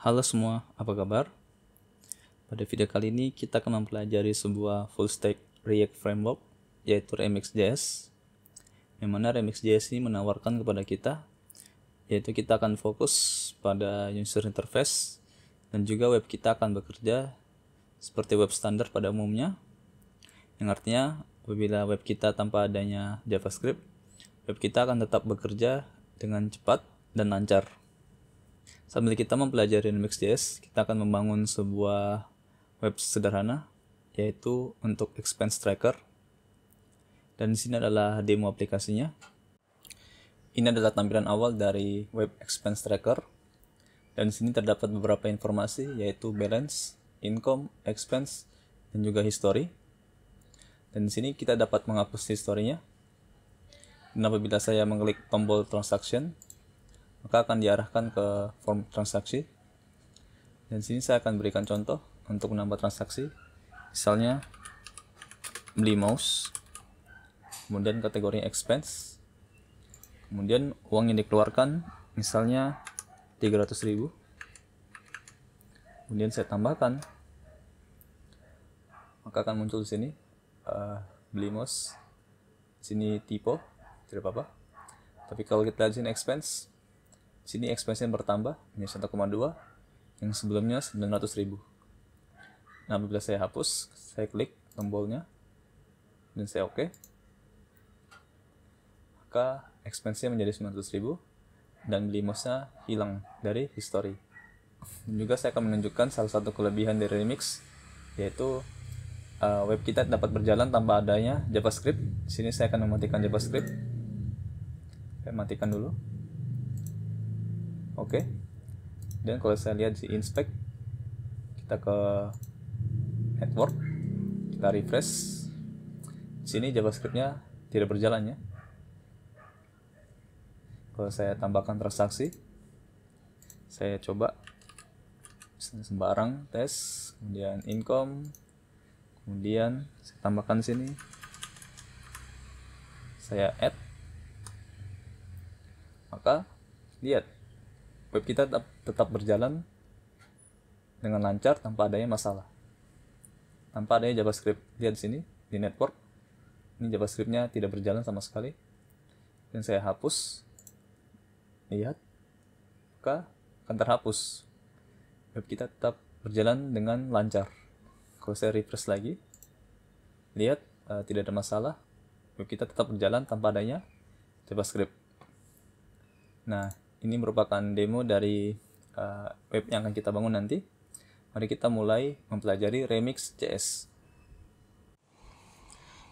Halo semua, apa kabar? Pada video kali ini kita akan mempelajari sebuah full stack React framework yaitu Remix.js, yang mana Remix.js ini menawarkan kepada kita yaitu kita akan fokus pada user interface dan juga web kita akan bekerja seperti web standar pada umumnya, yang artinya apabila web kita tanpa adanya JavaScript, web kita akan tetap bekerja dengan cepat dan lancar. Sambil kita mempelajari Remix.js, kita akan membangun sebuah web sederhana, yaitu untuk expense tracker. Dan di sini adalah demo aplikasinya. Ini adalah tampilan awal dari web expense tracker. Dan di sini terdapat beberapa informasi, yaitu balance, income, expense, dan juga history. Dan di sini kita dapat menghapus historinya. Dan apabila saya mengklik tombol transaction, maka akan diarahkan ke form transaksi. Dan sini saya akan berikan contoh untuk menambah transaksi. Misalnya beli mouse, kemudian kategori expense, kemudian uang yang dikeluarkan misalnya 300.000. Kemudian saya tambahkan, maka akan muncul di sini beli mouse. Di sini typo, tidak apa-apa. Tapi kalau kita lihat di sini expense, sini expense-nya bertambah menjadi 1,2, yang sebelumnya 900.000. Nah, apabila saya hapus, saya klik tombolnya dan saya oke, maka expense-nya menjadi 900.000 dan beli mouse-nya hilang dari history. Dan juga saya akan menunjukkan salah satu kelebihan dari Remix, yaitu web kita dapat berjalan tanpa adanya JavaScript. Di sini saya akan mematikan JavaScript. Saya matikan dulu. Oke. Dan kalau saya lihat di inspect, kita ke network, kita refresh. Di sini JavaScript-nya tidak berjalan ya. Kalau saya tambahkan transaksi, saya coba sembarang tes, kemudian income, kemudian saya tambahkan di sini, saya add, maka lihat web kita tetap berjalan dengan lancar tanpa adanya masalah, tanpa adanya JavaScript. Lihat di sini di network, ini JavaScript-nya tidak berjalan sama sekali. Dan saya hapus, lihat, maka akan terhapus. Web kita tetap berjalan dengan lancar. Kalau saya refresh lagi, lihat tidak ada masalah. Web kita tetap berjalan tanpa adanya JavaScript. Nah, ini merupakan demo dari web yang akan kita bangun nanti. Mari kita mulai mempelajari Remix.js.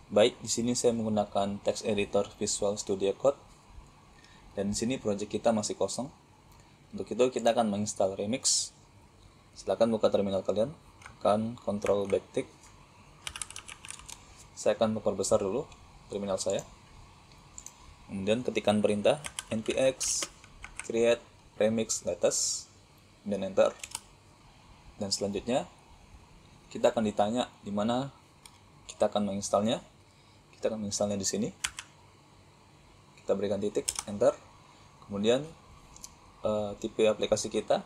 Baik, di sini saya menggunakan text editor Visual Studio Code. Dan di sini project kita masih kosong. Untuk itu kita akan menginstal Remix. Silakan buka terminal kalian, tekan Ctrl backtick. Saya akan memperbesar dulu terminal saya. Kemudian ketikkan perintah npx create remix latest dan enter. Dan selanjutnya kita akan ditanya di mana kita akan menginstalnya. Kita akan menginstalnya di sini. Kita berikan titik, enter. Kemudian tipe aplikasi kita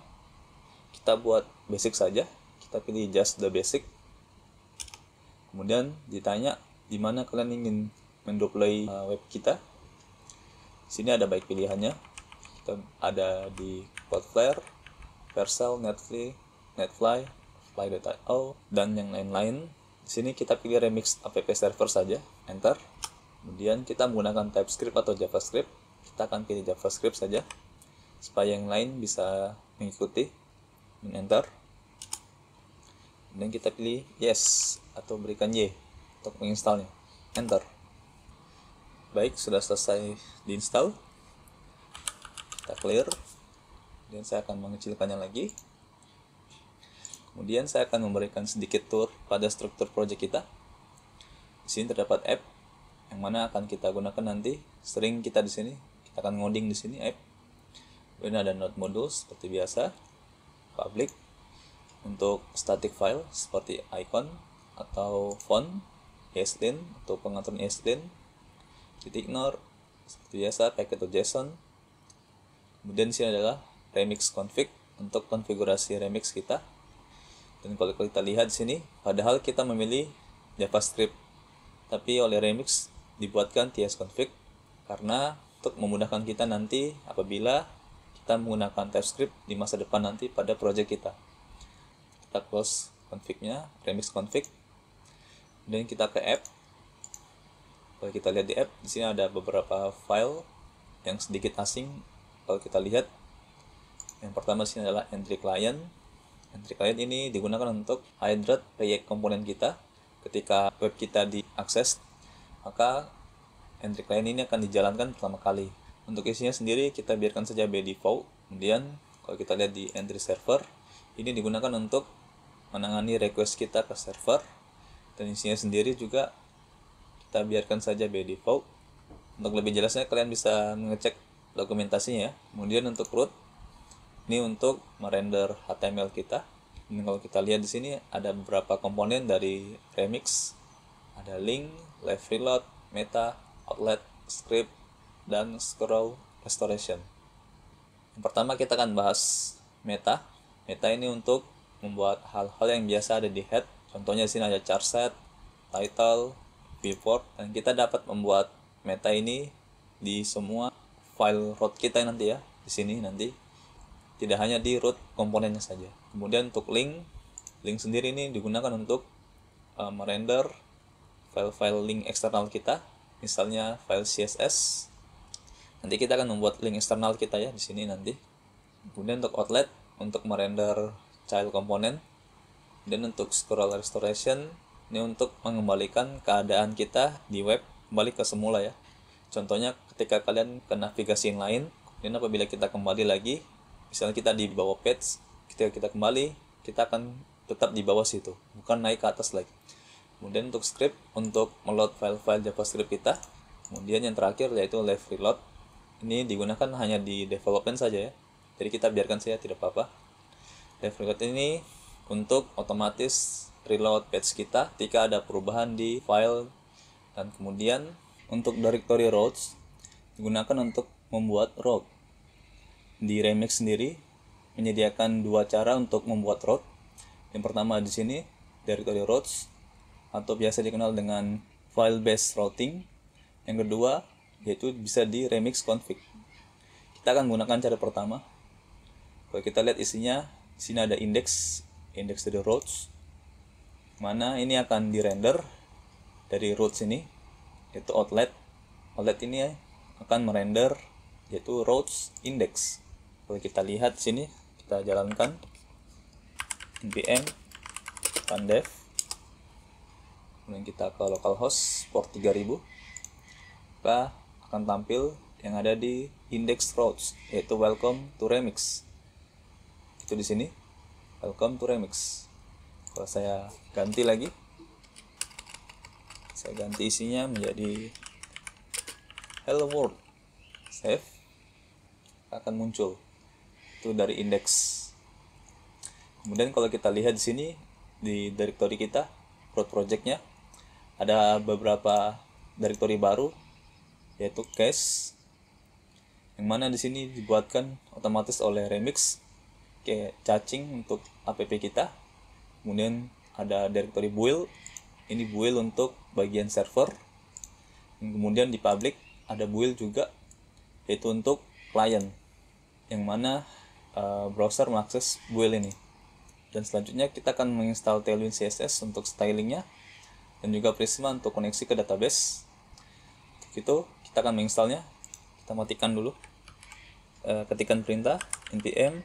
buat basic saja. Kita pilih just the basic. Kemudian ditanya di mana kalian ingin mendeploy web kita. Di sini ada baik pilihannya. Kita ada di Cloudflare, Vercel, Netfly, Fly.io, dan yang lain-lain. Di sini kita pilih Remix app server saja, enter. Kemudian kita menggunakan TypeScript atau JavaScript. Kita akan pilih JavaScript saja, supaya yang lain bisa mengikuti, dan enter. Dan kita pilih yes atau berikan Y untuk menginstalnya, enter. Baik, sudah selesai diinstal. Kita clear. Dan saya akan mengecilkannya lagi. Kemudian saya akan memberikan sedikit tour pada struktur project kita. Di sini terdapat app yang mana akan kita gunakan nanti. Sering kita di sini, kita akan ngoding di sini app. Kemudian ada node modules seperti biasa, public untuk static file seperti icon atau font, ESLint untuk pengaturan ESLint, /ignore seperti biasa, packet atau JSON. Kemudian di sini adalah remix config untuk konfigurasi remix kita. Dan kalau kita lihat di sini, padahal kita memilih JavaScript, tapi oleh Remix dibuatkan tsconfig karena untuk memudahkan kita nanti apabila kita menggunakan TypeScript di masa depan nanti pada project kita. Kita close config-nya, Remix config. Dan kita ke app. Kalau kita lihat di app, di sini ada beberapa file yang sedikit asing. Kalau kita lihat, yang pertama sini adalah entry client. Entry client ini digunakan untuk hydrate React komponen kita. Ketika web kita diakses, maka entry client ini akan dijalankan pertama kali. Untuk isinya sendiri kita biarkan saja by default. Kemudian kalau kita lihat di entry server, ini digunakan untuk menangani request kita ke server. Dan isinya sendiri juga kita biarkan saja by default. Untuk lebih jelasnya kalian bisa mengecek dokumentasinya ya. Kemudian untuk root, ini untuk merender HTML kita. Dan kalau kita lihat di sini ada beberapa komponen dari Remix. Ada link, left reload, meta, outlet, script, dan scroll restoration. Yang pertama kita akan bahas meta. Meta ini untuk membuat hal-hal yang biasa ada di head. Contohnya di sini ada chart set, title, viewport, dan kita dapat membuat meta ini di semua file root kita nanti ya. Di sini nanti tidak hanya di root komponennya saja. Kemudian untuk link sendiri ini digunakan untuk merender file-file link eksternal kita, misalnya file CSS. Nanti kita akan membuat link eksternal kita ya di sini nanti. Kemudian untuk outlet untuk merender child komponen. Dan untuk scroll restoration ini untuk mengembalikan keadaan kita di web kembali ke semula ya. Contohnya ketika kalian ke navigasi yang lain, dan apabila kita kembali lagi, misalnya kita di bawah page, ketika kita kembali, kita akan tetap di bawah situ, bukan naik ke atas lagi. Kemudian untuk script, untuk meload file-file JavaScript kita. Kemudian yang terakhir yaitu left reload. Ini digunakan hanya di development saja ya. Jadi kita biarkan saja, tidak apa-apa. Left reload ini untuk otomatis reload page kita ketika ada perubahan di file. Dan kemudian untuk directory routes digunakan untuk membuat route. Di Remix sendiri menyediakan dua cara untuk membuat route. Yang pertama di sini directory routes atau biasa dikenal dengan file based routing. Yang kedua yaitu bisa di Remix config. Kita akan menggunakan cara pertama. Kalau kita lihat isinya, di sini ada index dari routes, mana ini akan dirender dari routes ini, yaitu outlet. Outlet ini akan merender yaitu routes index. Kalau kita lihat sini, kita jalankan npm rundev, kemudian kita ke localhost port 3000, maka akan tampil yang ada di index routes yaitu welcome to Remix. Itu di sini welcome to Remix. Kalau saya ganti lagi, saya ganti isinya menjadi hello world, save, akan muncul itu dari index. Kemudian kalau kita lihat di sini di directory kita, root projectnya ada beberapa directory baru yaitu cache, yang mana di sini dibuatkan otomatis oleh Remix kayak caching untuk app kita. Kemudian ada directory build, ini build untuk bagian server. Dan kemudian di public ada build juga yaitu untuk client, yang mana browser mengakses build ini. Dan selanjutnya kita akan menginstal Tailwind CSS untuk stylingnya, dan juga Prisma untuk koneksi ke database. Untuk itu kita akan menginstalnya. Kita matikan dulu, ketikkan perintah npm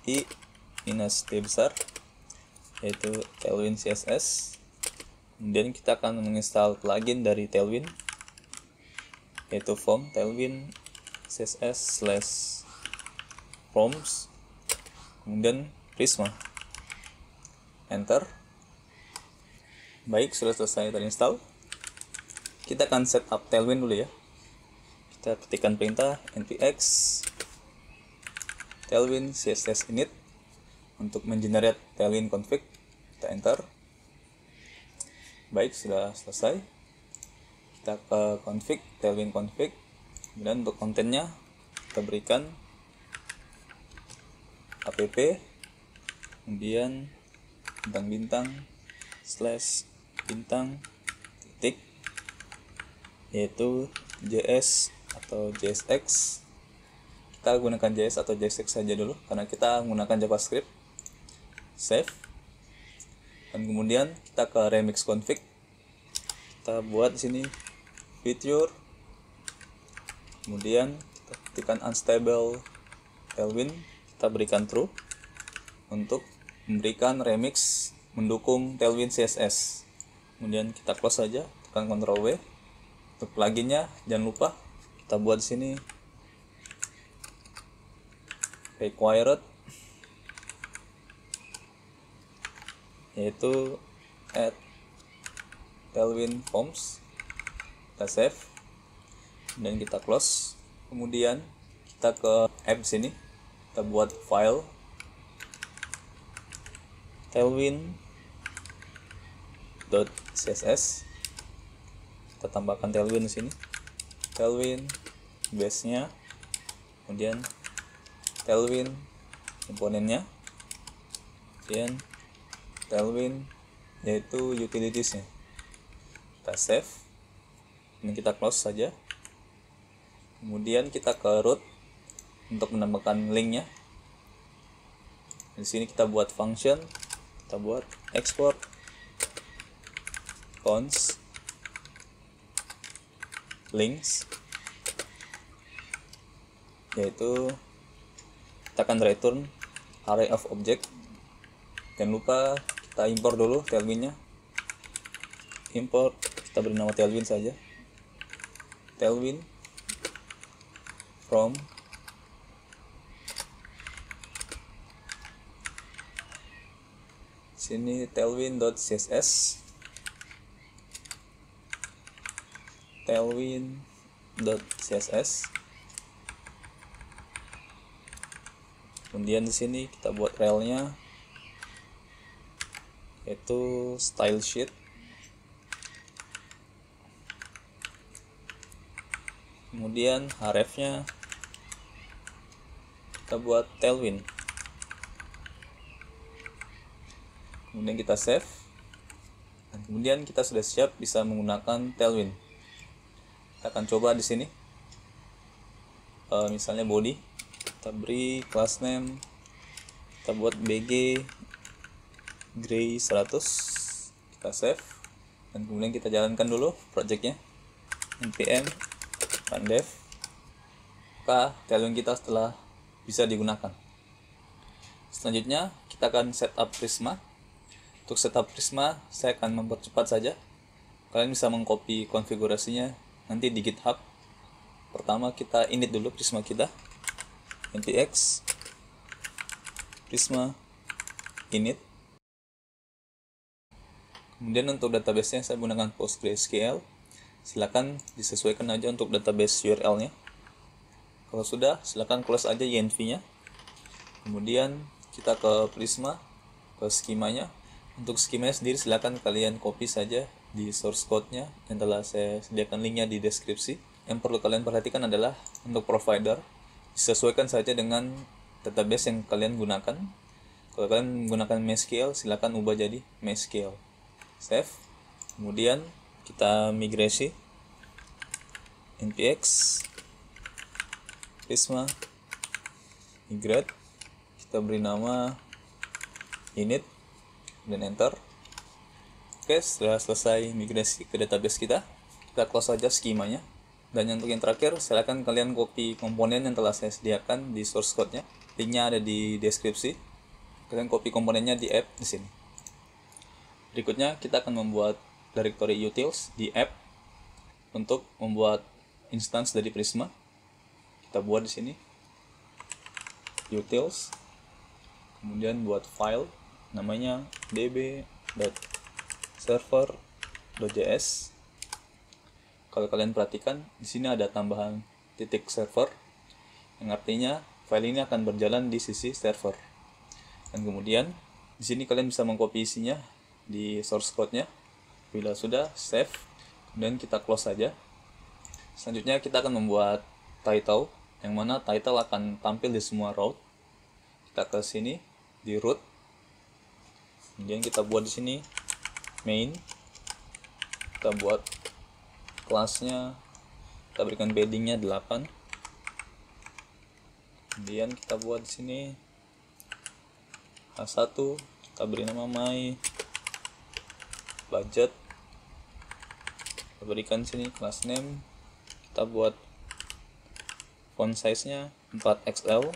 i -t besar yaitu Tailwind CSS. Kemudian kita akan menginstal plugin dari Tailwind yaitu form Tailwind CSS /forms, kemudian Prisma, enter. Baik, sudah selesai terinstall. Kita akan setup Tailwind dulu ya. Kita ketikkan perintah npx Tailwind CSS init untuk mengenerate Tailwind config. Kita enter. Baik, sudah selesai. Kita ke config, Tailwind config. Kemudian untuk kontennya kita berikan app kemudian bintang-bintang / bintang titik, yaitu JS atau JSX. Kita gunakan JS atau JSX saja dulu karena kita menggunakan JavaScript. Save, dan kemudian kita ke remix config. Kita buat di sini feature, kemudian kita ketikkan unstable tailwind, kita berikan true untuk memberikan remix mendukung tailwind CSS. Kemudian kita close saja, tekan Ctrl W. Untuk pluginnya jangan lupa kita buat di sini required, yaitu add tailwind forms. Kita save dan kita close. Kemudian kita ke app sini, kita buat file tailwind.css. Kita tambahkan tailwind di sini, tailwind base-nya, kemudian tailwind komponennya, kemudian tailwind yaitu utilities-nya. Kita save dan kita close saja. Kemudian kita ke root untuk menambahkan linknya. Di sini kita buat function, kita buat export cons links, yaitu kita akan return array of object. Jangan lupa kita import dulu tailwind-nya. Import, kita beri nama tailwind saja, tailwind from sini tailwind.css, tailwind.css. Kemudian di sini kita buat relnya, yaitu style sheet. Kemudian href-nya kita buat tailwind. Kemudian kita save, dan kemudian kita sudah siap bisa menggunakan tailwind. Kita akan coba di sini, misalnya body, kita beri class name, kita buat bg gray 100, kita save, dan kemudian kita jalankan dulu projectnya, npm run dev. Maka tailwind kita setelah bisa digunakan. Selanjutnya kita akan setup Prisma. Untuk setup Prisma saya akan mempercepat saja. Kalian bisa mengcopy konfigurasinya nanti di GitHub. Pertama kita init dulu Prisma kita, npx Prisma init. Kemudian untuk database-nya saya gunakan PostgreSQL. Silakan disesuaikan aja untuk database URL-nya. Kalau sudah, silakan close aja env-nya. Kemudian kita ke Prisma, ke skemanya. Untuk skemanya sendiri silakan kalian copy saja di source code-nya yang telah saya sediakan linknya di deskripsi. Yang perlu kalian perhatikan adalah untuk provider disesuaikan saja dengan database yang kalian gunakan. Kalau kalian menggunakan MySQL, silakan ubah jadi MySQL. Save. Kemudian kita migrasi npx Prisma migrate, kita beri nama init dan enter. Oke, setelah selesai migrasi ke database kita close saja skemanya. Dan untuk yang terakhir, silakan kalian copy komponen yang telah saya sediakan di source code-nya. Linknya ada di deskripsi. Kalian copy komponennya di app di sini. Berikutnya kita akan membuat directory utils di app untuk membuat instance dari Prisma. Kita buat di sini utils, kemudian buat file namanya db.server.js. Kalau kalian perhatikan di sini ada tambahan titik server, yang artinya file ini akan berjalan di sisi server. Dan kemudian di sini kalian bisa mengcopy isinya di source code-nya. Bila sudah, save, kemudian kita close saja. Selanjutnya kita akan membuat title, yang mana title akan tampil di semua route. kita ke sini di root, kemudian kita buat di sini main, kita buat kelasnya, kita berikan paddingnya 8, kemudian kita buat di sini H1, kita beri nama my budget, kita berikan sini class name, kita buat font size nya 4XL,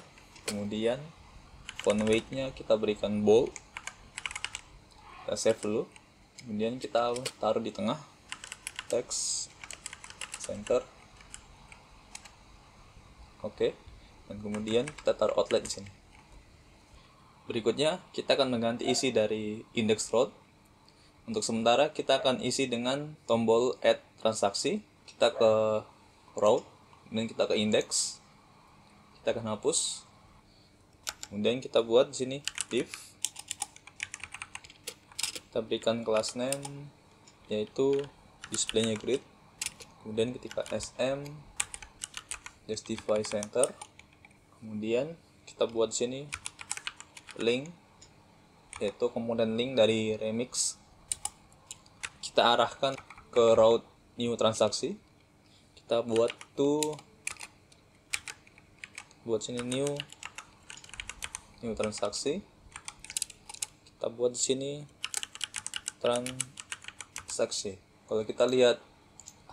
kemudian font weight nya kita berikan bold, kita save dulu, kemudian kita taruh di tengah, text center, oke. Dan kemudian kita taruh outlet di sini. Berikutnya kita akan mengganti isi dari index route. Untuk sementara kita akan isi dengan tombol add transaksi. Kita ke route, kemudian kita ke index, kita akan hapus, kemudian kita buat di sini div, kita berikan class name yaitu displaynya grid, kemudian ketika sm justify center, kemudian kita buat di sini link yaitu komponen link dari remix, kita arahkan ke route new transaksi, kita buat sini new transaksi, kita buat di sini transaksi. Kalau kita lihat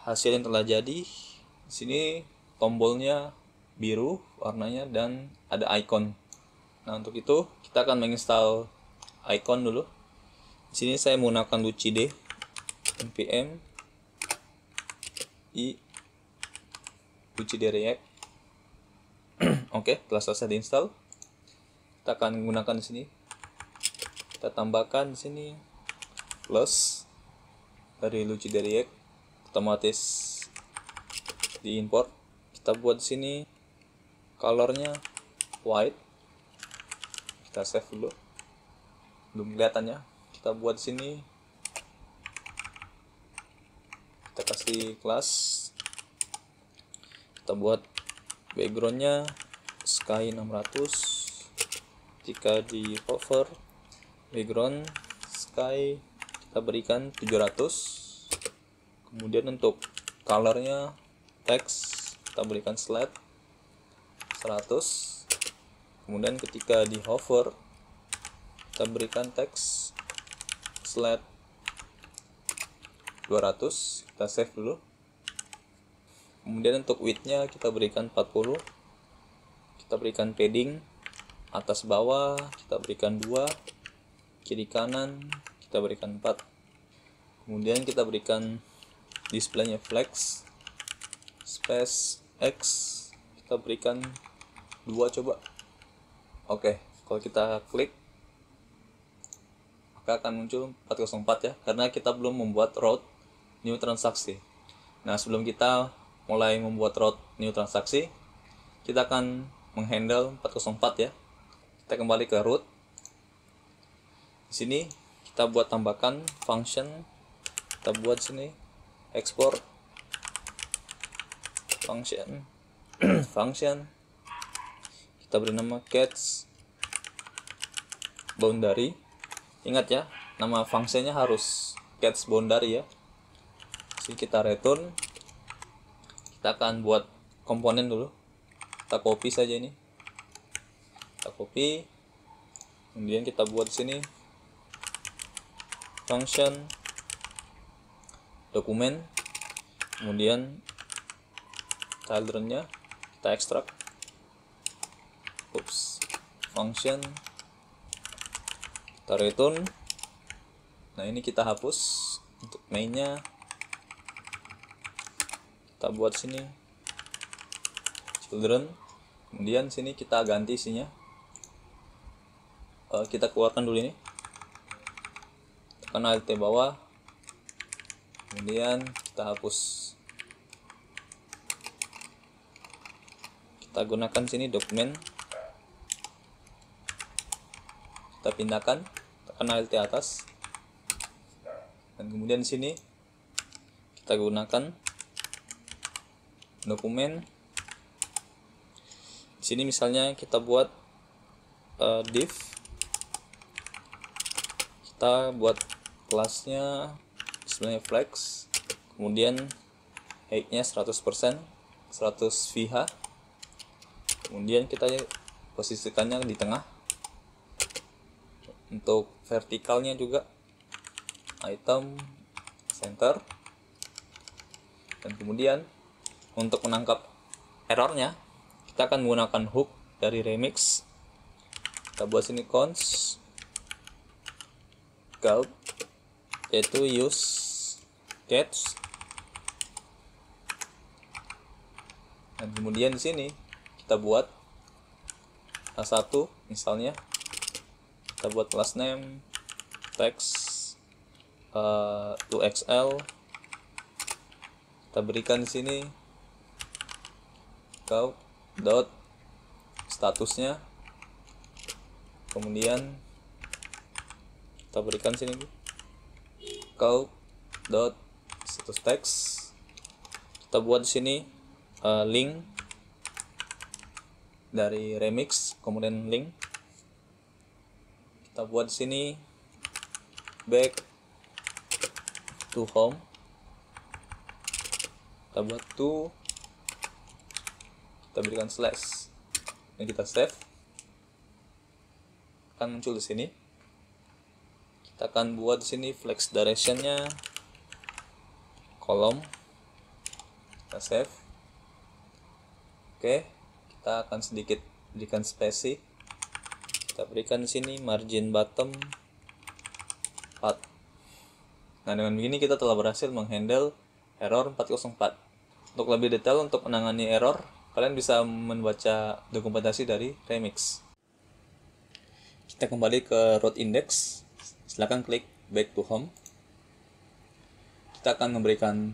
hasil yang telah jadi, di sini tombolnya biru warnanya dan ada icon. Nah, untuk itu kita akan menginstal icon dulu. Di sini saya menggunakan lucide npm i lucide react. Oke, telah selesai diinstal. Kita akan menggunakan di sini. Kita tambahkan di sini plus dari lucide react, otomatis diimport. Kita buat di sini colornya white. Kita save dulu. Belum kelihatannya. Kita buat di sini. Kita kasih kelas. Kita buat backgroundnya sky 600. Jika di hover background sky kita berikan 700. Kemudian untuk colornya text kita berikan slide 100. Kemudian ketika di hover kita berikan text slide 200. Kita save dulu. Kemudian untuk width-nya kita berikan 40. Kita berikan padding atas bawah kita berikan 2, kiri kanan kita berikan 4. Kemudian kita berikan displaynya flex space x, kita berikan 2 coba. Oke, kalau kita klik maka akan muncul 404 ya, karena kita belum membuat route new transaksi. Nah, sebelum kita mulai membuat route new transaksi, kita akan menghandle 404 ya. Kita kembali ke root. Di sini kita buat tambahkan function. Kita buat sini export function function. Kita beri nama catch boundary. Ingat ya, nama fungsinya harus catch boundary ya. Di sini kita return. Kita akan buat komponen dulu. Kita copy saja ini. Kita copy, kemudian kita buat di sini function dokumen, kemudian children-nya kita ekstrak, function, kita return. Nah, ini kita hapus. Untuk main-nya kita buat sini children, kemudian sini kita ganti isinya. Kita keluarkan dulu ini, tekan Alt bawah, kemudian kita hapus. Kita gunakan sini dokumen, kita pindahkan, tekan Alt atas, dan kemudian sini kita gunakan dokumen. Di sini misalnya kita buat div, kita buat kelasnya sebenarnya flex, kemudian height-nya 100%, 100 VH, kemudian kita posisikannya di tengah. Untuk vertikalnya juga item center, dan kemudian untuk menangkap errornya kita akan menggunakan hook dari Remix. Kita buat sini cons gulp, yaitu use catch, dan kemudian di sini kita buat A1 misalnya, kita buat class name text 2xl, kita berikan di sini gulp dot statusnya, kemudian kita berikan sini gulp dot status text, kita buat di sini link dari Remix, kemudian link kita buat di sini back to home, kita buat to, kita berikan slash, dan kita save, akan muncul di sini. Kita akan buat di sini flex directionnya kolom, kita save. Oke, kita akan sedikit berikan spasi, kita berikan di sini margin bottom 4. Nah, dengan begini kita telah berhasil menghandle error 404. Untuk lebih detail untuk menangani error, kalian bisa membaca dokumentasi dari Remix. Kita kembali ke route index, silakan klik back to home. Kita akan memberikan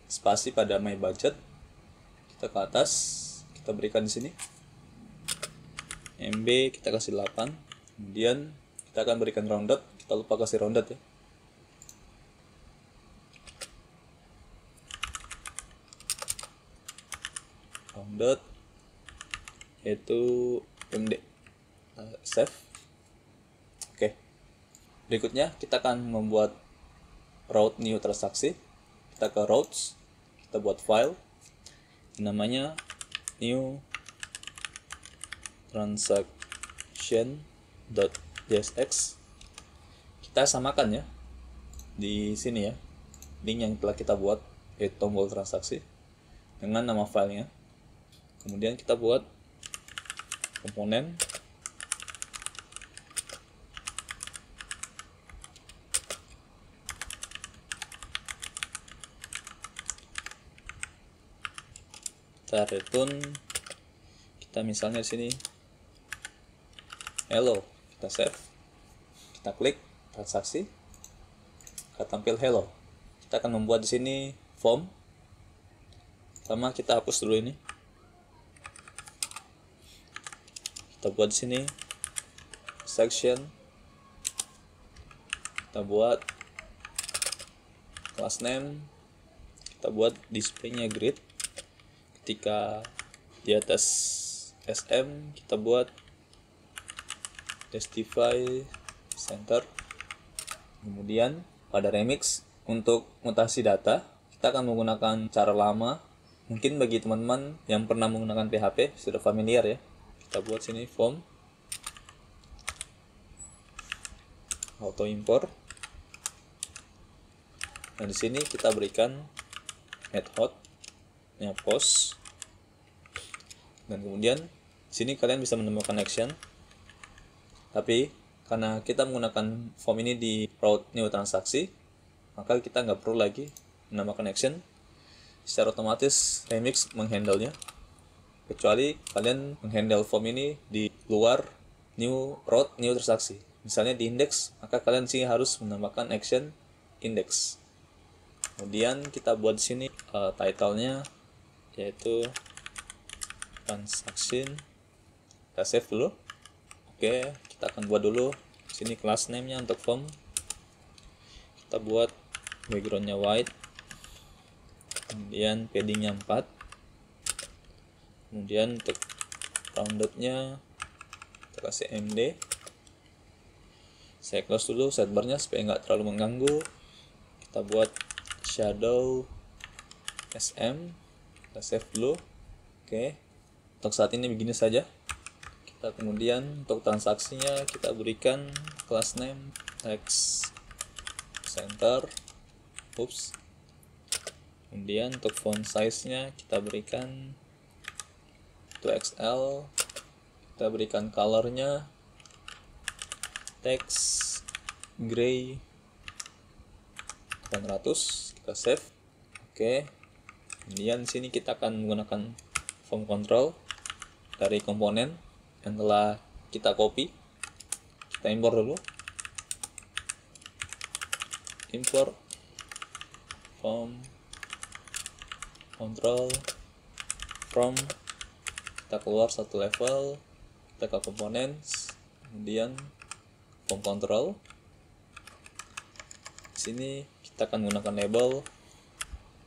spasi pada my budget, kita ke atas, kita berikan di sini MB, kita kasih 8, kemudian kita akan berikan rounded, kita lupa kasih rounded ya. Rounded yaitu MD, save. Oke, berikutnya kita akan membuat route new transaksi. Kita ke routes, kita buat file namanya new transaction.jsx. Kita samakan ya di sini ya, link yang telah kita buat yaitu tombol transaksi dengan nama filenya. Kemudian kita buat komponen kita return, kita misalnya di sini hello, kita save, kita klik transaksi, akan tampil hello. Kita akan membuat di sini form. Pertama kita hapus dulu ini, kita buat di sini section, kita buat class name, kita buat displaynya grid. Ketika di atas SM kita buat Testify Center. Kemudian pada Remix untuk mutasi data kita akan menggunakan cara lama. Mungkin bagi teman-teman yang pernah menggunakan PHP sudah familiar ya. Kita buat sini form auto import. Nah di sini kita berikan add hot nya post, dan kemudian di sini kalian bisa menemukan action. Tapi karena kita menggunakan form ini di route new transaksi, maka kita nggak perlu lagi menambahkan action. Secara otomatis Remix menghandle-nya, kecuali kalian menghandle form ini di luar new route new transaksi. Misalnya di index, maka kalian sih harus menambahkan action index. Kemudian kita buat di sini title-nya yaitu transaction. Kita save dulu. Oke, kita akan buat dulu sini class name-nya untuk form. Kita buat background-nya white. Kemudian padding-nya 4. Kemudian untuk rounded-nya kita kita kasih MD. Saya close dulu sidebarnya supaya nggak terlalu mengganggu. Kita buat shadow SM, kita save dulu. Oke, untuk saat ini begini saja. Kita kemudian untuk transaksinya kita berikan class name text center. Kemudian untuk font size nya kita berikan 2XL. Kita berikan colornya text gray 800. Kita save. Oke, kemudian di sini kita akan menggunakan form control dari komponen yang telah kita copy. Kita import dulu. Import form control from, kita keluar satu level, kita ke components, kemudian form control. Di sini kita akan menggunakan label.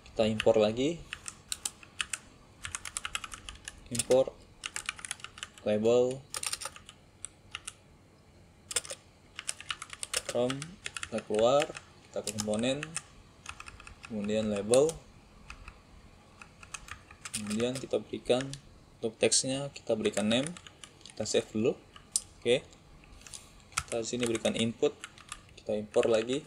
Kita import lagi, import label from, kita keluar, kita ke komponen, kemudian label, kemudian kita berikan untuk teksnya, kita berikan name, kita save dulu. Oke, kita di sini berikan input, kita import lagi,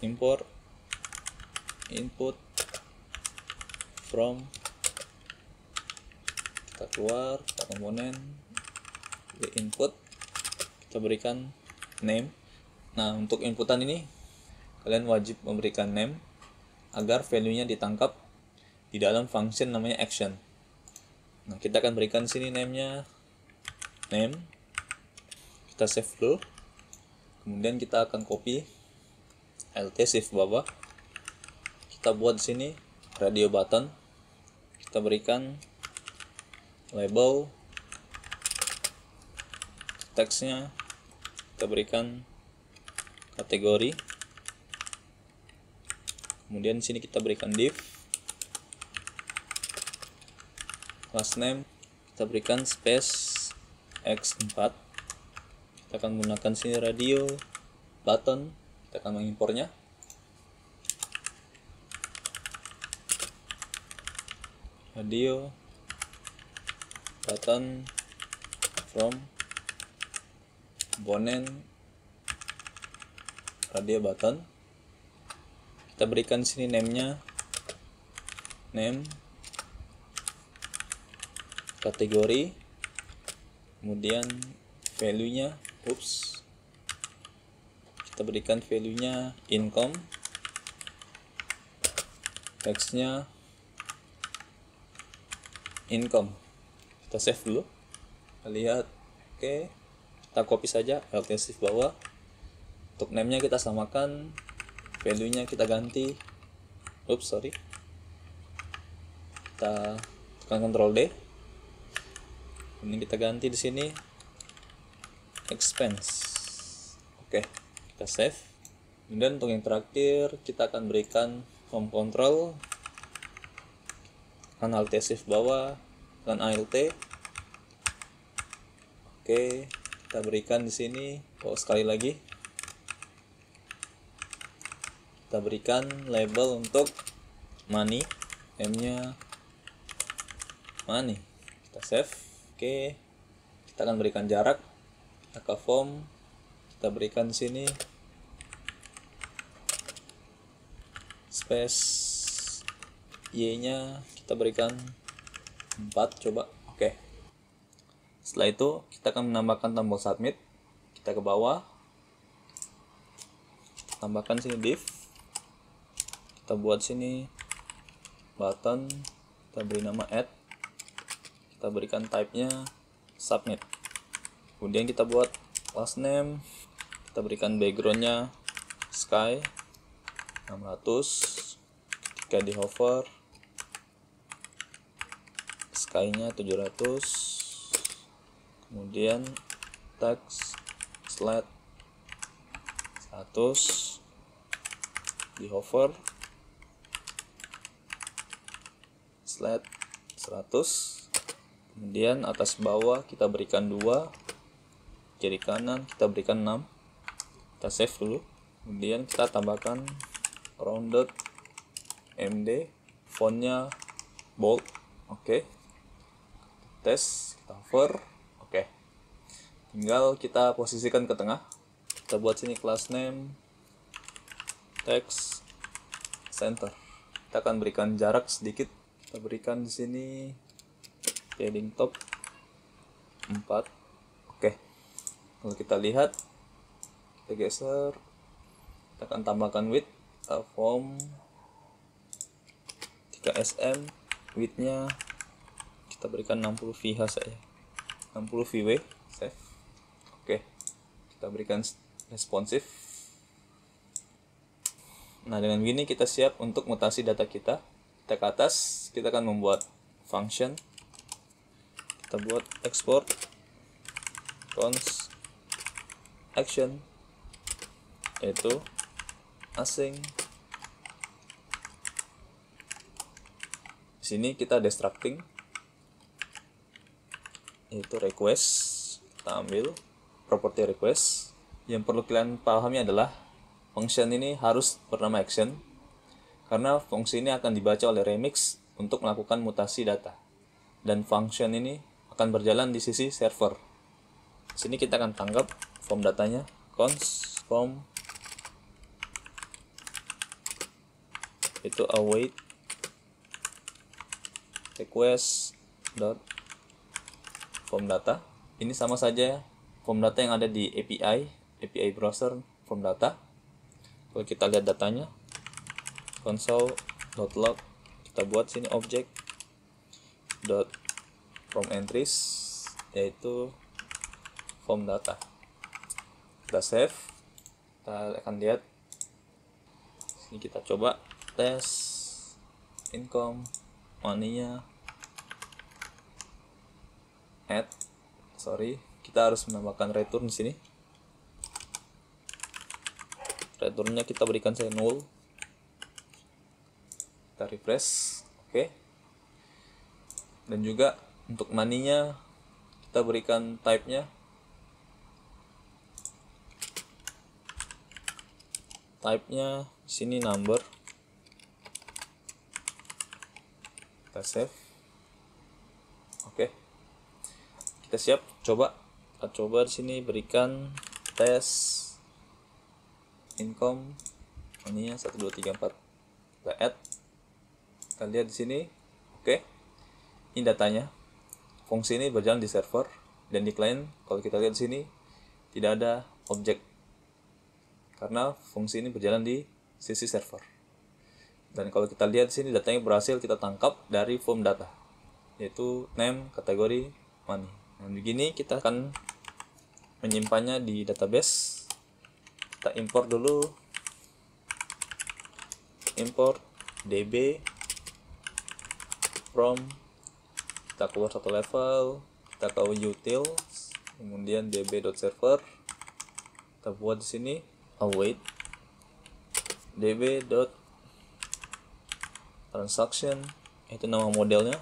import input from, kita keluar ke komponen, di input, kita berikan name. Nah, untuk inputan ini kalian wajib memberikan name agar value-nya ditangkap di dalam function namanya action. Nah, kita akan berikan sini name-nya name. Kita save dulu. Kemudian kita akan copy Alt shift bawah. Kita buat sini radio button. Kita berikan label, teksnya kita berikan kategori, kemudian sini kita berikan div, class name kita berikan space x4. Kita akan menggunakan sini radio button, kita akan mengimpornya. Radio button from komponen radio button. Kita berikan sini name-nya name, kategori, kemudian value-nya kita berikan value-nya income, teksnya income. Kita save dulu, kita lihat. Oke, kita copy saja Alt shift bawah. Untuk name-nya kita samakan, value-nya kita ganti. Kita tekan Ctrl D. Ini kita ganti di sini expense. Oke, kita save. Kemudian untuk yang terakhir kita akan berikan form control, tekan Alt shift bawah, tekan Alt. Oke, kita berikan di sini sekali lagi. Kita berikan label untuk money, name-nya money. Kita save. Oke, kita akan berikan jarak. Kita ke form, kita berikan di sini space y-nya kita berikan 4 coba. Oke. Setelah itu kita akan menambahkan tombol submit. Kita ke bawah, tambahkan sini div, kita buat sini button, kita beri nama add, kita berikan type-nya submit. Kemudian kita buat class name, kita berikan background-nya sky 600. Ketika di hover, sky-nya 700. Kemudian text slide 100, di hover slide 100. Kemudian atas bawah kita berikan 2, kiri kanan kita berikan 6. Kita save dulu. Kemudian kita tambahkan rounded MD, fontnya bold. Oke. Tes, kita hover. Oke. Tinggal kita posisikan ke tengah. Kita buat sini class name text center. Kita akan berikan jarak sedikit. Kita berikan di sini padding top 4. Oke. Kalau kita lihat, kita geser, kita akan tambahkan width form 3 sm, widthnya kita berikan 60 VH saja, 60 VW. Save. Oke. Kita berikan responsif. Nah, dengan begini kita siap untuk mutasi data kita. Kita ke atas, kita akan membuat function. Kita buat export cons action, yaitu async. Di sini kita destructing, yaitu request. Kita ambil property request. Yang perlu kalian pahami adalah function ini harus bernama action, karena fungsi ini akan dibaca oleh Remix untuk melakukan mutasi data, dan function ini akan berjalan di sisi server. Di sini kita akan tanggap form datanya, cons form itu await request dot form data. Ini sama saja form data yang ada di API browser form data. Kalau kita lihat datanya, console.log, kita buat sini object dot from entries, yaitu form data. Kita save. Kita akan lihat sini, kita coba tes income, money-nya, kita harus menambahkan return di sini. Returnnya kita berikan saya null. Kita refresh. Oke. Dan juga untuk money-nya kita berikan type-nya di sini number. Kita save. Oke. Kita siap coba. Kita coba di sini berikan tes income, money-nya 1 2 3 4. Kita add. Kita lihat di sini. Oke. Ini datanya. Fungsi ini berjalan di server dan di client. Kalau kita lihat di sini tidak ada objek, karena fungsi ini berjalan di sisi server. Dan kalau kita lihat di sini datanya berhasil kita tangkap dari form data, yaitu name, kategori, money. Nah, begini kita akan menyimpannya di database. Kita import dulu. Import db from, kita keluar satu level, kita ke utils, kemudian db.server. Kita buat di sini await db.transaction, itu nama modelnya.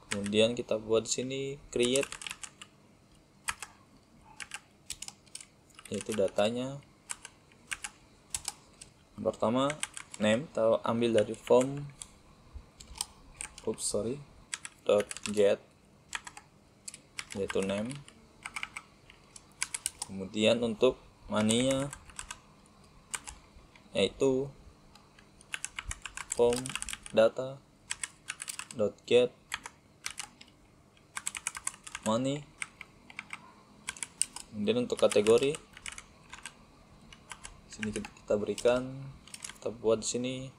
Kemudian kita buat di sini create, yaitu datanya. Pertama name, kita ambil dari form .get, yaitu name. Kemudian untuk money-nya yaitu form data.get money. Kemudian untuk kategori sini kita berikan, kita buat di sini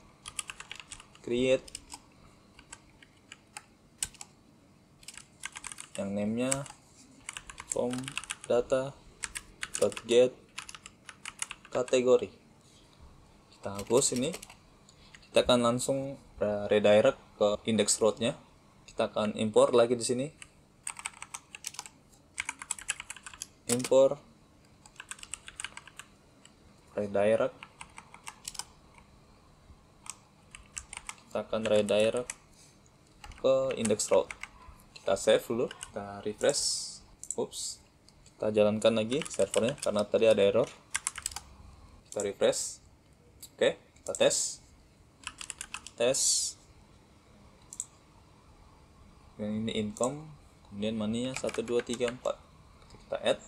create, yang name-nya form data.get kategori. Kita hapus ini. Kita akan langsung redirect ke index route-nya. Kita akan import lagi di sini. Import redirect. Kita akan redirect ke ke index route. Kita save dulu, kita refresh. Ups, kita jalankan lagi servernya karena tadi ada error. Kita refresh. Oke, kita tes. Yang ini income, kemudian money-nya 1 2 3 4. Kita add.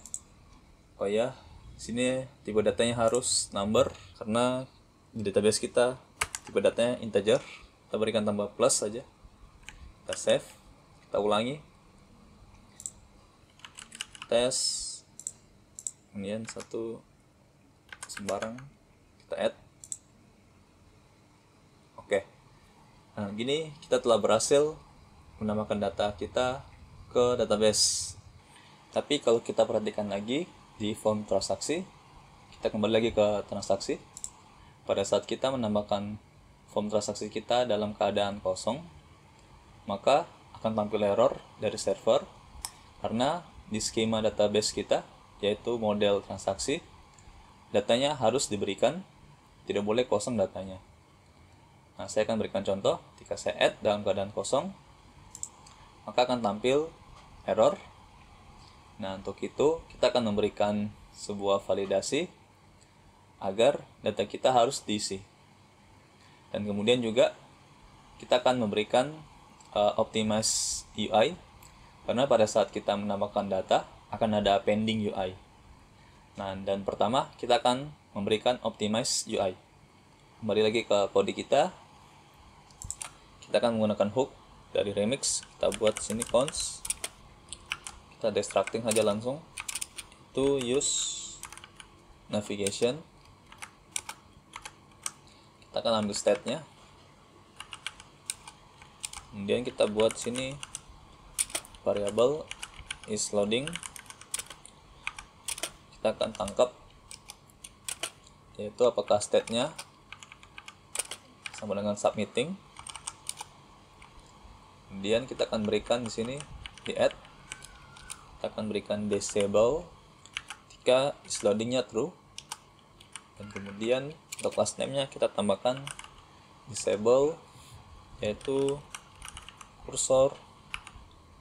Oh ya, sini tipe datanya harus number karena di database kita tipe datanya integer. Kita berikan tambah plus saja. Kita save, kita ulangi, tes, kemudian satu sembarang, kita add. Oke, nah gini kita telah berhasil menambahkan data kita ke database. Tapi kalau kita perhatikan lagi di form transaksi, kita kembali lagi ke transaksi. Pada saat kita menambahkan form transaksi kita dalam keadaan kosong, maka akan tampil error dari server karena di skema database kita, yaitu model transaksi, datanya harus diberikan, tidak boleh kosong datanya. Nah, saya akan berikan contoh. Jika saya add dalam keadaan kosong, maka akan tampil error. Nah, untuk itu kita akan memberikan sebuah validasi agar data kita harus diisi. Dan kemudian juga kita akan memberikan optimize UI, karena pada saat kita menambahkan data akan ada pending UI. Nah, dan pertama kita akan memberikan optimize UI. Kembali lagi ke kode kita. Kita akan menggunakan hook dari Remix. Kita buat sini cons. Kita destructing saja langsung. To use navigation. Kita akan ambil state-nya. Kemudian kita buat sini variable is loading. Kita akan tangkap yaitu apakah state-nya sama dengan submitting. Kemudian kita akan berikan di sini di add. Kita akan berikan disable jika is loading-nya true. Dan kemudian untuk class name-nya kita tambahkan disable yaitu cursor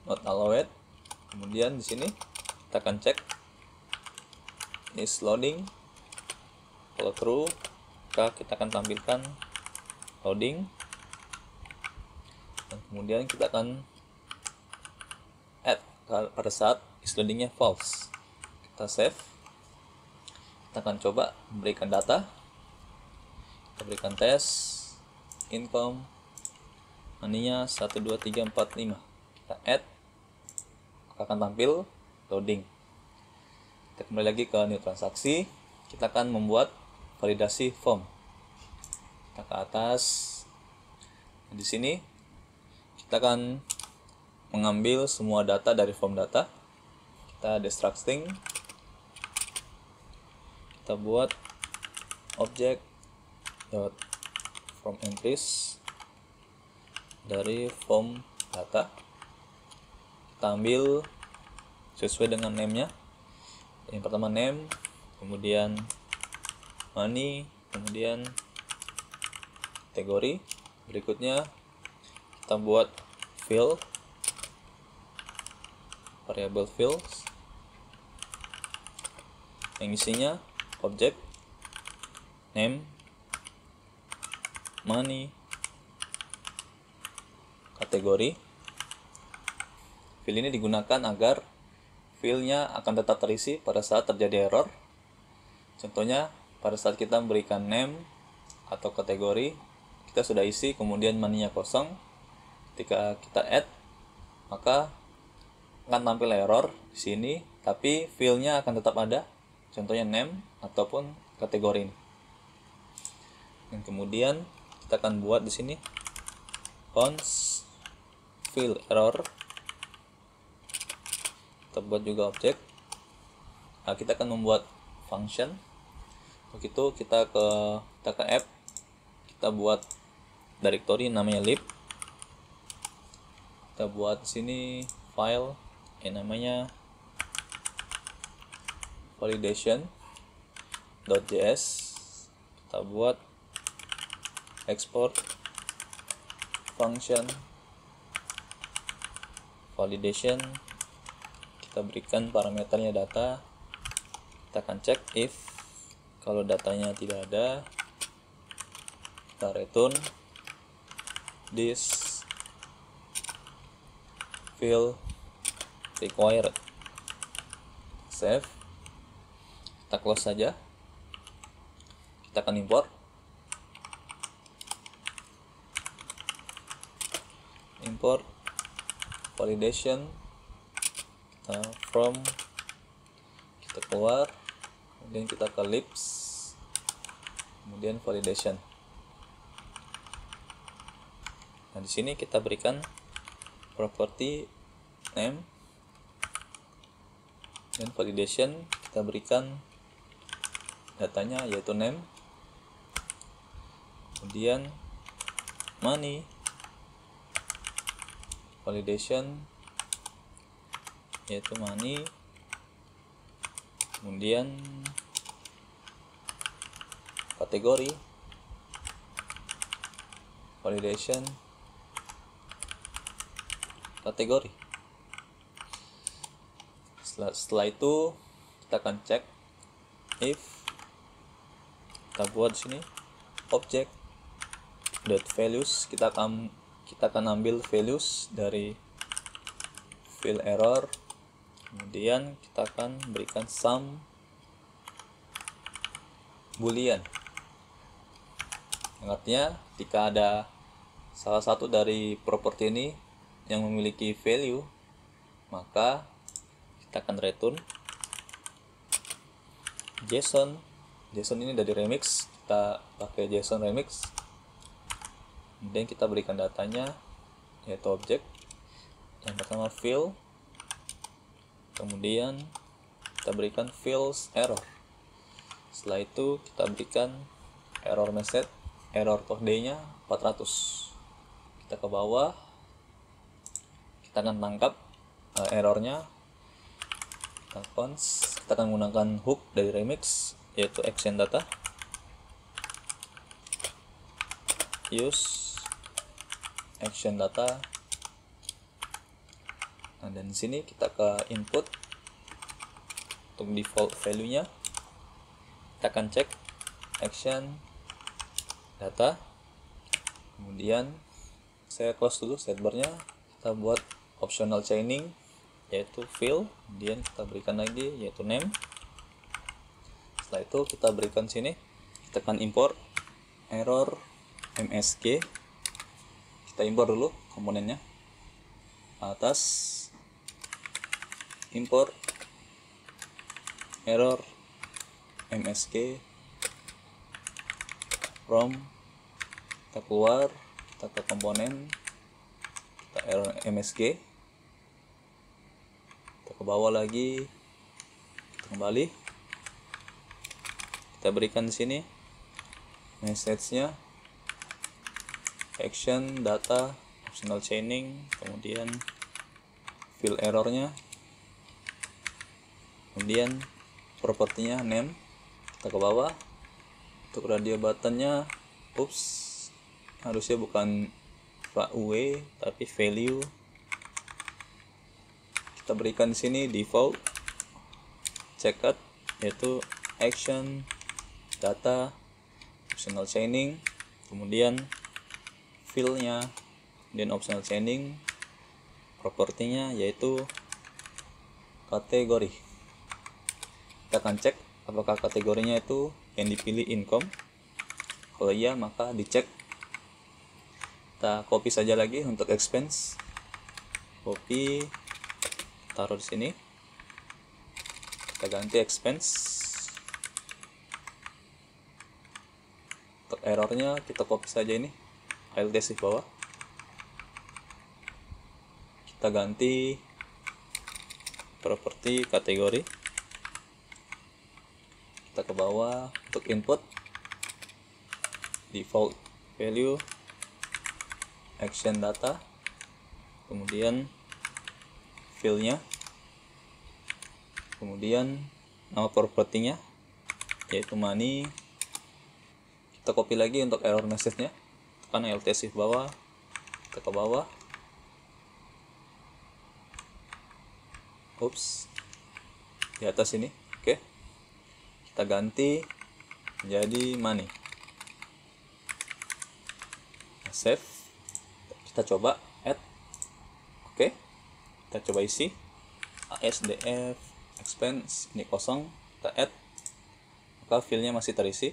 not allowed. Kemudian di sini kita akan cek is loading. Kalau true, maka kita akan tampilkan loading. Dan kemudian kita akan add pada saat is loading-nya false. Kita save. Kita akan coba memberikan data. Kita berikan tes income, money-nya 1 2 3 4 5. Kita add, akan tampil loading. Kita kembali lagi ke new transaksi. Kita akan membuat validasi form. Kita ke atas. Di sini kita akan mengambil semua data dari form data. Kita destructing. Kita buat object from entries dari form data. Kita ambil sesuai dengan name-nya. Yang pertama name, kemudian money, kemudian kategori. Berikutnya kita buat field, variable fields, yang isinya object, name, money, kategori. Field ini digunakan agar file-nya akan tetap terisi pada saat terjadi error. Contohnya, pada saat kita memberikan name atau kategori, kita sudah isi, kemudian money-nya kosong. Ketika kita add, maka akan tampil error di sini, tapi file-nya akan tetap ada. Contohnya name ataupun kategori ini. Dan kemudian kita akan buat di sini cons field error. Kita buat juga objek. Nah, kita akan membuat function. Untuk itu kita ke app, kita buat directory namanya lib. Kita buat sini file yang namanya validation.js. Kita buat export function validation, kita berikan parameternya data. Kita akan cek if kalau datanya tidak ada, kita return this field required. Save, kita close saja. Kita akan import validation, kita from, kita keluar, kemudian kita ke libs, kemudian validation. Nah, di sini kita berikan property name, dan validation kita berikan datanya yaitu name, kemudian money, validation yaitu money, kemudian kategori, validation kategori. Setelah itu kita akan cek if, kita buat sini object dot values, kita akan ambil values dari field error, kemudian kita akan berikan sum boolean, artinya jika ada salah satu dari properti ini yang memiliki value, maka kita akan return JSON. JSON ini dari Remix, kita pakai JSON Remix. Kemudian kita berikan datanya yaitu objek yang pertama field, kemudian kita berikan fields error. Setelah itu kita berikan error message, error code-nya 400. Kita ke bawah, kita akan tangkap errornya. Kita akan menggunakan hook dari Remix yaitu action data, use action data. Nah, dan di sini kita ke input untuk default value-nya. Kita akan cek action data, kemudian saya close dulu sidebar-nya. Kita buat optional chaining yaitu field, kemudian kita berikan lagi yaitu name. Setelah itu kita berikan sini, kita akan import error msg. Kita import dulu komponennya, atas import error msg from, kita keluar, kita ke komponen, kita error msg, kita ke bawah lagi, kita kembali, kita berikan di sini message-nya action data optional chaining, kemudian field errornya, kemudian propertinya name. Kita ke bawah, untuk radio buttonnya harusnya bukan UW tapi value. Kita berikan di sini default checkout yaitu action data optional chaining, kemudian fieldnya dan optional chaining, propertinya yaitu kategori. Kita akan cek apakah kategorinya itu yang dipilih income. Kalau iya maka dicek. Kita copy saja lagi untuk expense, copy, taruh di sini, kita ganti expense. Untuk errornya kita copy saja ini, Alt shift bawah, kita ganti properti kategori, kita ke bawah untuk input default value action data, kemudian fieldnya, kemudian nama propertinya yaitu money. Kita copy lagi untuk error message-nya, tekan Alt shift bawah, kita ke bawah, di atas ini. Oke, kita ganti menjadi money. Save, kita coba add. Oke, kita coba isi ASDF expense, ini kosong, kita add, maka filenya masih terisi.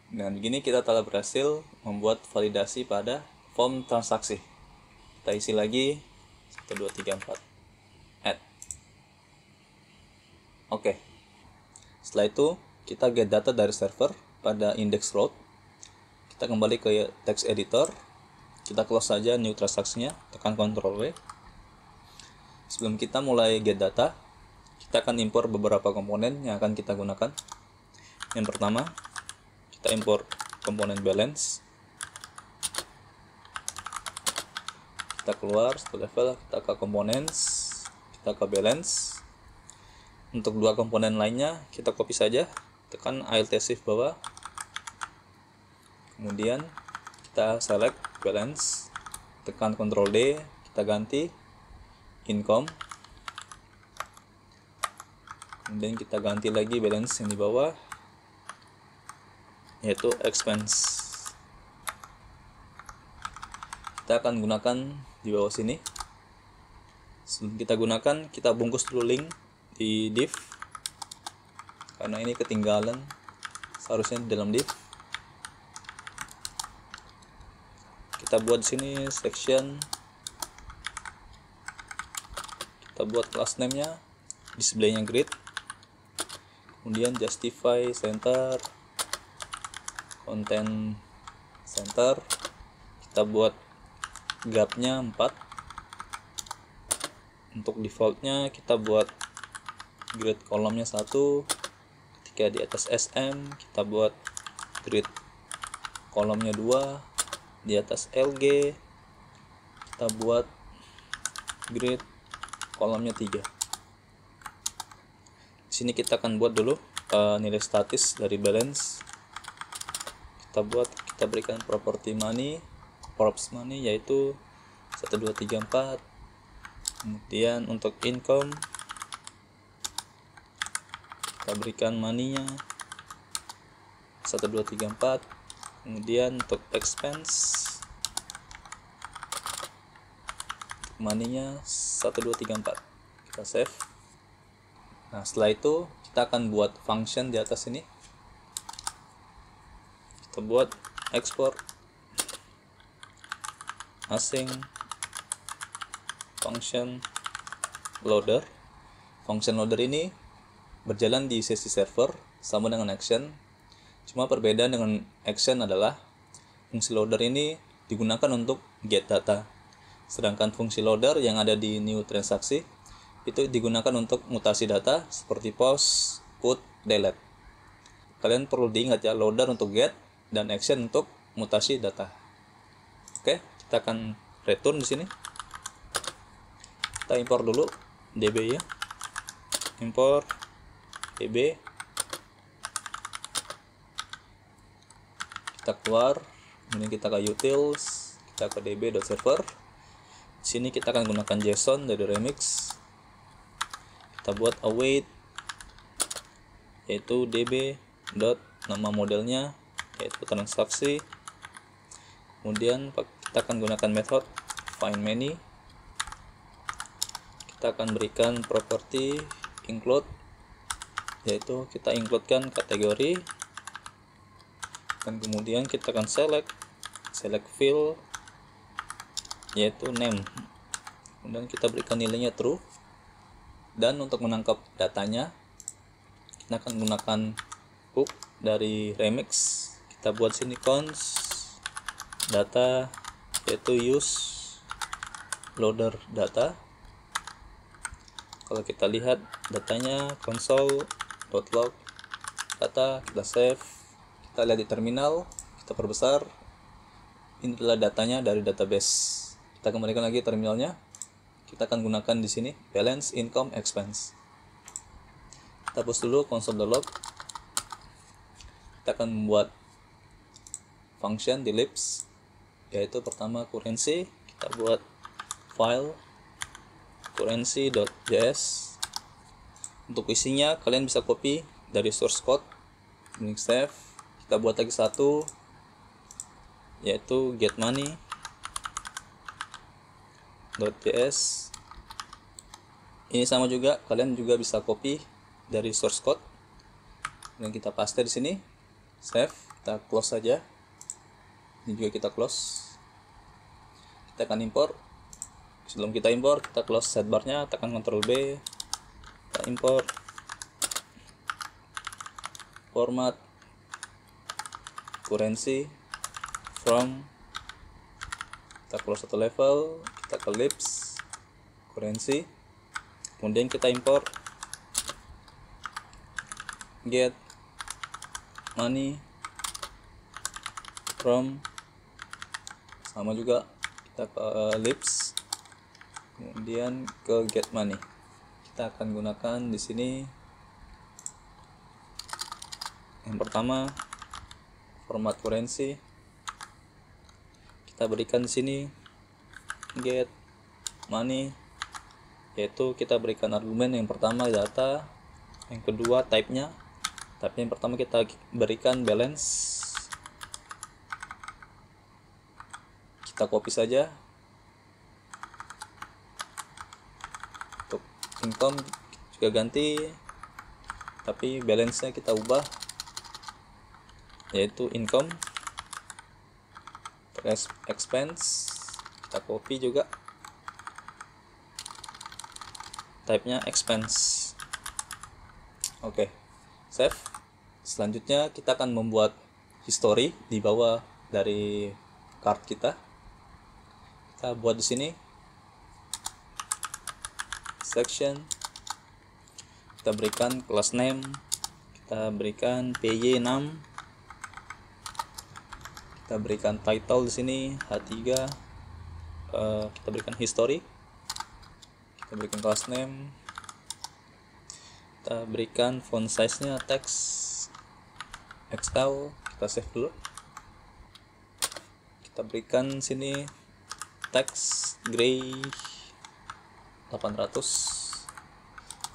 Dengan begini kita telah berhasil membuat validasi pada form transaksi. Kita isi lagi 1 2 3 4 add. Oke, setelah itu kita get data dari server pada index route. Kita kembali ke text editor, kita close saja new transaksinya, tekan Ctrl W. Sebelum kita mulai get data, kita akan impor beberapa komponen yang akan kita gunakan. Yang pertama, kita impor komponen balance. Kita keluar satu level, kita ke components, kita ke balance. Untuk dua komponen lainnya kita copy saja, tekan Alt Shift bawah, kemudian kita select balance, tekan Ctrl D, kita ganti income, kemudian kita ganti lagi balance yang di bawah, yaitu expense. Kita akan gunakan di bawah sini. Sebelum kita gunakan, kita bungkus dulu link di div, karena ini ketinggalan, seharusnya di dalam div. Kita buat di sini section, kita buat class name-nya, display-nya grid, kemudian justify center, content center, kita buat gap-nya 4. Untuk default-nya kita buat grid kolomnya 1. Ketika di atas SM kita buat grid kolomnya 2. Di atas LG kita buat grid kolomnya 3. Di sini kita akan buat dulu nilai statis dari balance. Kita berikan property money, props money, yaitu 1 2 3 4. Kemudian untuk income kita berikan money-nya 1 2 3 4. Kemudian untuk expense money-nya 1 2 3 4. Kita save. Nah, setelah itu kita akan buat function di atas ini. Kita buat export async function loader. Function loader ini berjalan di sesi server sama dengan action. Cuma perbedaan dengan action adalah fungsi loader ini digunakan untuk get data. Sedangkan fungsi loader yang ada di new transaksi itu digunakan untuk mutasi data seperti post, put, delete. Kalian perlu diingat ya, loader untuk get dan action untuk mutasi data. Oke, kita akan return di sini. Kita impor dulu db ya. Impor db. Kita keluar, kemudian kita ke utils, kita ke db.server. Di sini kita akan gunakan JSON dari Remix. Kita buat await, yaitu db dot nama modelnya yaitu transaksi. Kemudian kita akan gunakan method find many. Kita akan berikan property include, yaitu kita includekan kategori, dan kemudian kita akan select field, yaitu name. Kemudian kita berikan nilainya true. Dan untuk menangkap datanya kita akan gunakan hook dari Remix. Kita buat sini const data, yaitu use loader data. Kalau kita lihat datanya console.log data, kita save, kita lihat di terminal, kita perbesar. Ini adalah datanya dari database. Kita kembalikan lagi terminalnya. Kita akan gunakan di sini balance, income, expense. Kita hapus dulu console.log. Kita akan membuat function di libs, yaitu pertama currency. Kita buat file currency.js. Untuk isinya kalian bisa copy dari source code, link save. Kita buat lagi satu, yaitu getmoney.js. Ini sama juga, kalian juga bisa copy dari source code dan kita paste di sini. Save, kita close saja. Ini juga kita close. Kita akan import. Sebelum kita import, kita close sidebarnya, tekan Ctrl B. Kita import format currency from, kita close satu level, kita ke libs currency, kemudian kita import get money from, sama juga kita ke libs, kemudian ke get money. Kita akan gunakan di sini yang pertama format currency. Kita berikan di sini get money, yaitu kita berikan argumen yang pertama data, yang kedua type-nya. Tapi yang pertama kita berikan balance. Kita copy saja. Untuk income juga ganti, tapi balance-nya kita ubah, yaitu income. Terus expense kita copy juga, type-nya expense. Oke, save. Selanjutnya kita akan membuat history di bawah dari card kita. Kita buat di sini section, kita berikan class name, kita berikan py6, kita berikan title di sini h3, kita berikan history, kita berikan class name, kita berikan font size nya text XL, kita save dulu. Kita berikan sini text gray 800.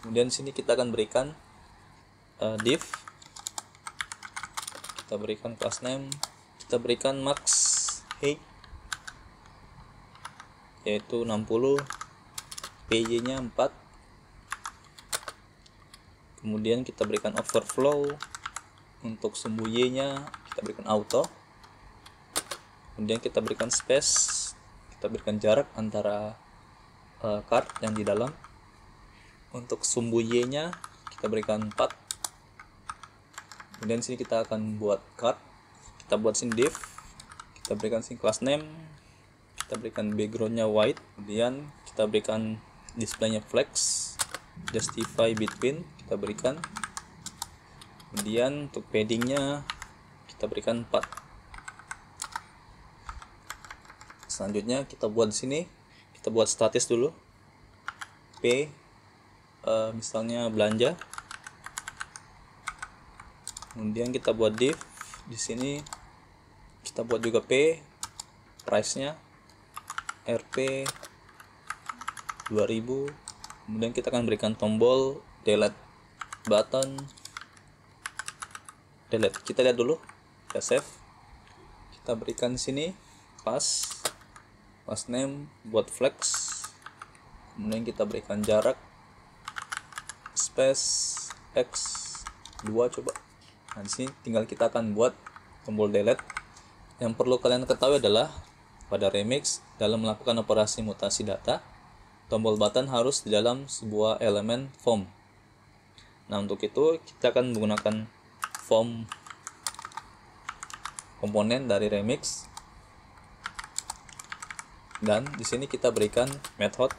Kemudian sini kita akan berikan div, kita berikan class name, kita berikan max height yaitu 60, py nya 4. Kemudian kita berikan overflow, untuk sumbu y nya kita berikan auto. Kemudian kita berikan space, kita berikan jarak antara card yang di dalam. Untuk sumbu y nya kita berikan 4. Kemudian sini kita akan buat card, kita buat sini div, kita berikan sini class name, kita berikan backgroundnya white, kemudian kita berikan displaynya flex, justify between kita berikan, kemudian untuk paddingnya kita berikan 4. Selanjutnya kita buat di sini, kita buat statis dulu, p misalnya belanja, kemudian kita buat div di sini, kita buat juga p price nya rp 2000. Kemudian kita akan berikan tombol delete button delete. Kita lihat dulu, kita save, kita berikan sini pass name buat flex, kemudian kita berikan jarak space x 2 coba. Nah, di sini tinggal kita akan buat tombol delete. Yang perlu kalian ketahui adalah pada Remix dalam melakukan operasi mutasi data, tombol button harus di dalam sebuah elemen form. Nah, untuk itu kita akan menggunakan form komponen dari Remix, dan di sini kita berikan method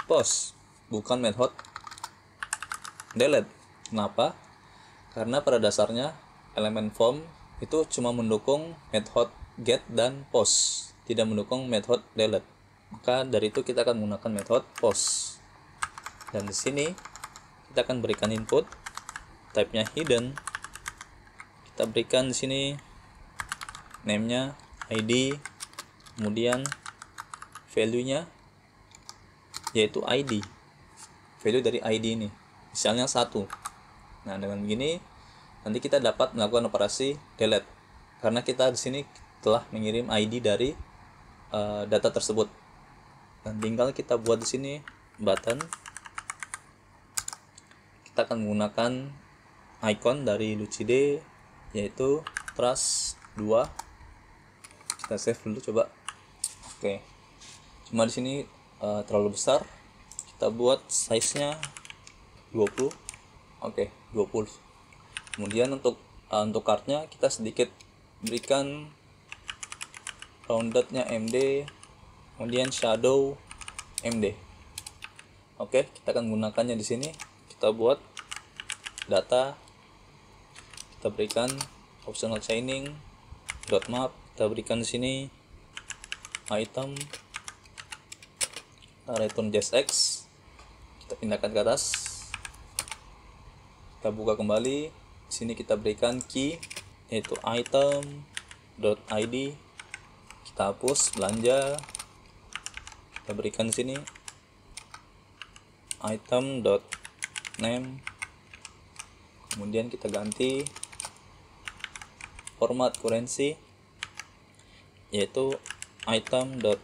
post, bukan method delete. Kenapa? Karena pada dasarnya elemen form itu cuma mendukung method get dan post, tidak mendukung method delete. Maka dari itu kita akan menggunakan method post. Dan di sini kita akan berikan input, type-nya hidden. Kita berikan di sini name-nya ID, kemudian value-nya yaitu ID. value dari ID ini, misalnya 1. Nah, dengan begini nanti kita dapat melakukan operasi delete karena kita di sini telah mengirim ID dari data tersebut. Dan tinggal kita buat di sini button. Kita akan menggunakan icon dari Lucide yaitu Trust 2. Kita save dulu coba. Oke. Cuma di sini terlalu besar. Kita buat size-nya 20. Oke, 20. Kemudian untuk card-nya kita sedikit berikan rounded-nya MD, kemudian shadow MD. Oke, kita akan menggunakannya di sini. Kita buat data, kita berikan optional chaining dot map, kita berikan di sini item, kita return JSX, kita pindahkan ke atas, kita buka kembali. Di sini kita berikan key yaitu item dot id, kita hapus belanja, kita berikan di sini item dot name, kemudian kita ganti format currency yaitu item dot.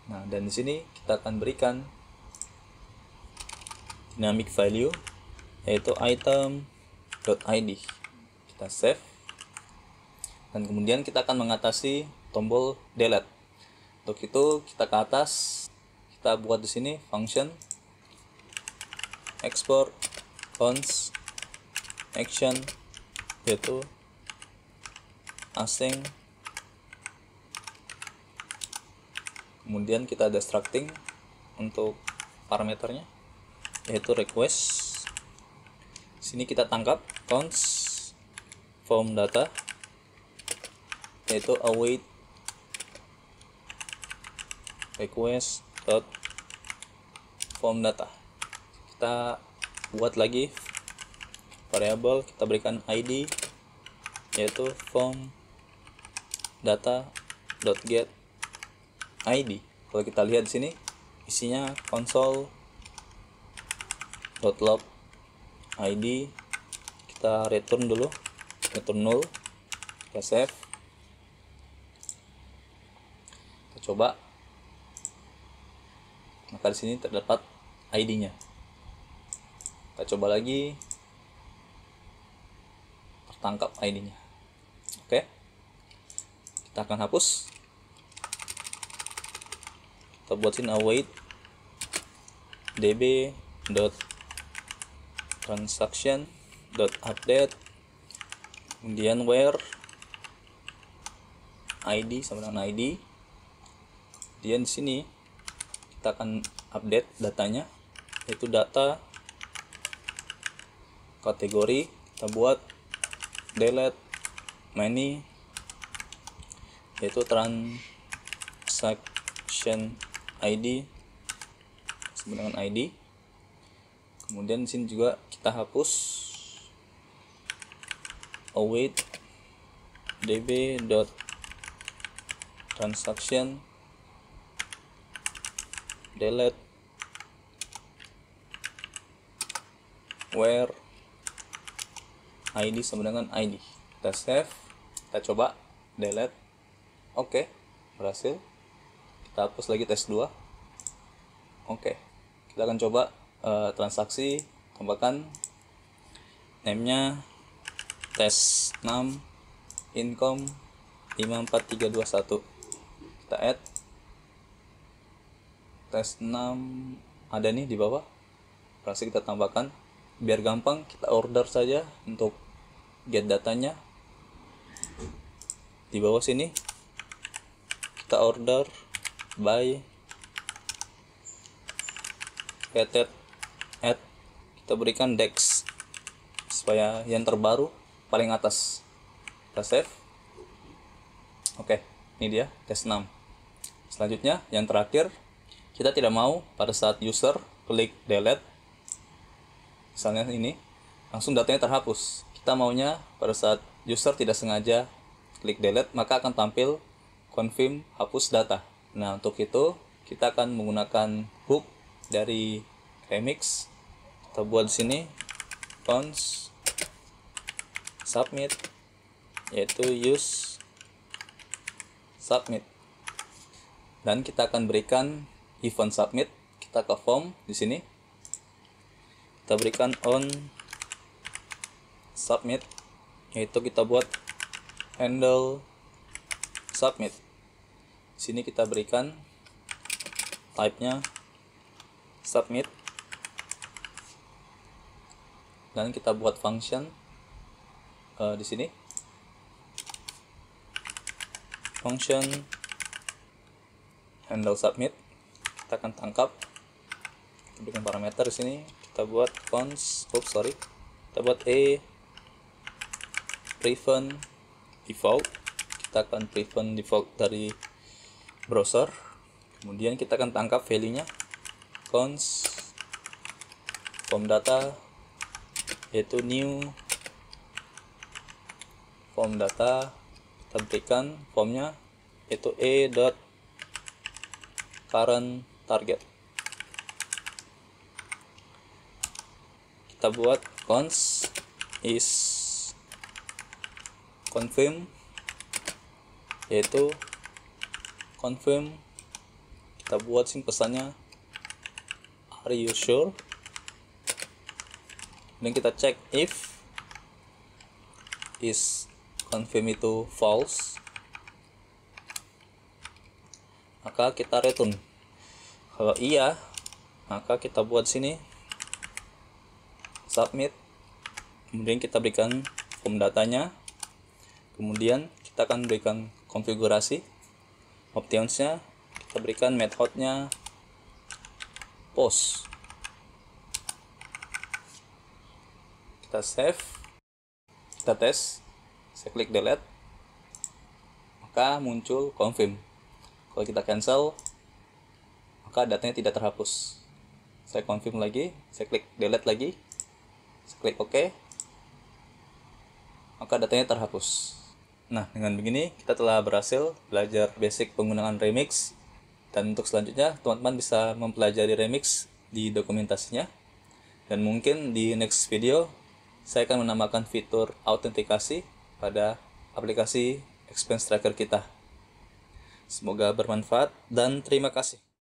Nah, dan di sini kita akan berikan dynamic value yaitu item dot id. Kita save dan kemudian kita akan mengatasi tombol delete. Untuk itu kita ke atas, kita buat di sini function export cons action yaitu async, kemudian kita ada structing untuk parameternya yaitu request. Sini kita tangkap cons form data yaitu await request dot form data. Kita buat lagi variabel, kita berikan id yaitu form data dot get id. Kalau kita lihat di sini isinya console dot log id. Kita return dulu, return null, kita save, kita coba. Maka di sini terdapat id-nya. Kita coba lagi, tertangkap id-nya. Oke, kita akan hapus. Kita buat sini await db dot transaction dot update, kemudian where id sama dengan id. Kemudian di sini kita akan update datanya yaitu data kategori, kita buat delete many yaitu transaction id sama dengan id. Kemudian di sini juga kita hapus await db dot transaction delete where id sama dengan id. Kita save, kita coba delete. Oke, berhasil. Kita hapus lagi tes 2. Oke, kita akan coba transaksi, tambahkan name-nya tes 6 income 54321. Kita add tes 6 ada nih di bawah. Berhasil kita tambahkan. Biar gampang kita order saja untuk get datanya. Di bawah sini kita order by get add, kita berikan dex supaya yang terbaru paling atas. Kita save. Oke, ini dia tes 6. Selanjutnya yang terakhir, kita tidak mau pada saat user klik delete misalnya ini langsung datanya terhapus. Kita maunya pada saat user tidak sengaja klik delete maka akan tampil confirm hapus data. Nah, untuk itu kita akan menggunakan hook dari remix. Kita buat di sini cons submit, yaitu use submit, dan kita akan berikan event submit. Kita ke form di sini, kita berikan on submit, yaitu kita buat handle submit. Di sini kita berikan type-nya submit, dan kita buat function di sini function handle submit. Kita akan tangkap, kita berikan parameter di sini, kita buat kita buat prevent default. Kita akan prevent default dari browser. Kemudian kita akan tangkap value-nya cons form data, yaitu new form data. Kita berikan formnya yaitu current target. Kita buat cons is confirm, yaitu confirm. Kita buat sini pesannya are you sure, dan kita cek if is confirm itu false, maka kita return. Kalau iya, maka kita buat sini submit, kemudian kita berikan form datanya, kemudian kita akan berikan konfigurasi optionsnya. Kita berikan methodnya post. Kita save, kita tes, saya klik delete, maka muncul confirm. Kalau kita cancel, maka datanya tidak terhapus. Saya confirm lagi, saya klik delete lagi, saya klik OK, maka datanya terhapus. Nah, dengan begini kita telah berhasil belajar basic penggunaan remix, dan untuk selanjutnya teman-teman bisa mempelajari remix di dokumentasinya. Dan mungkin di next video saya akan menambahkan fitur autentikasi pada aplikasi expense tracker kita. Semoga bermanfaat dan terima kasih.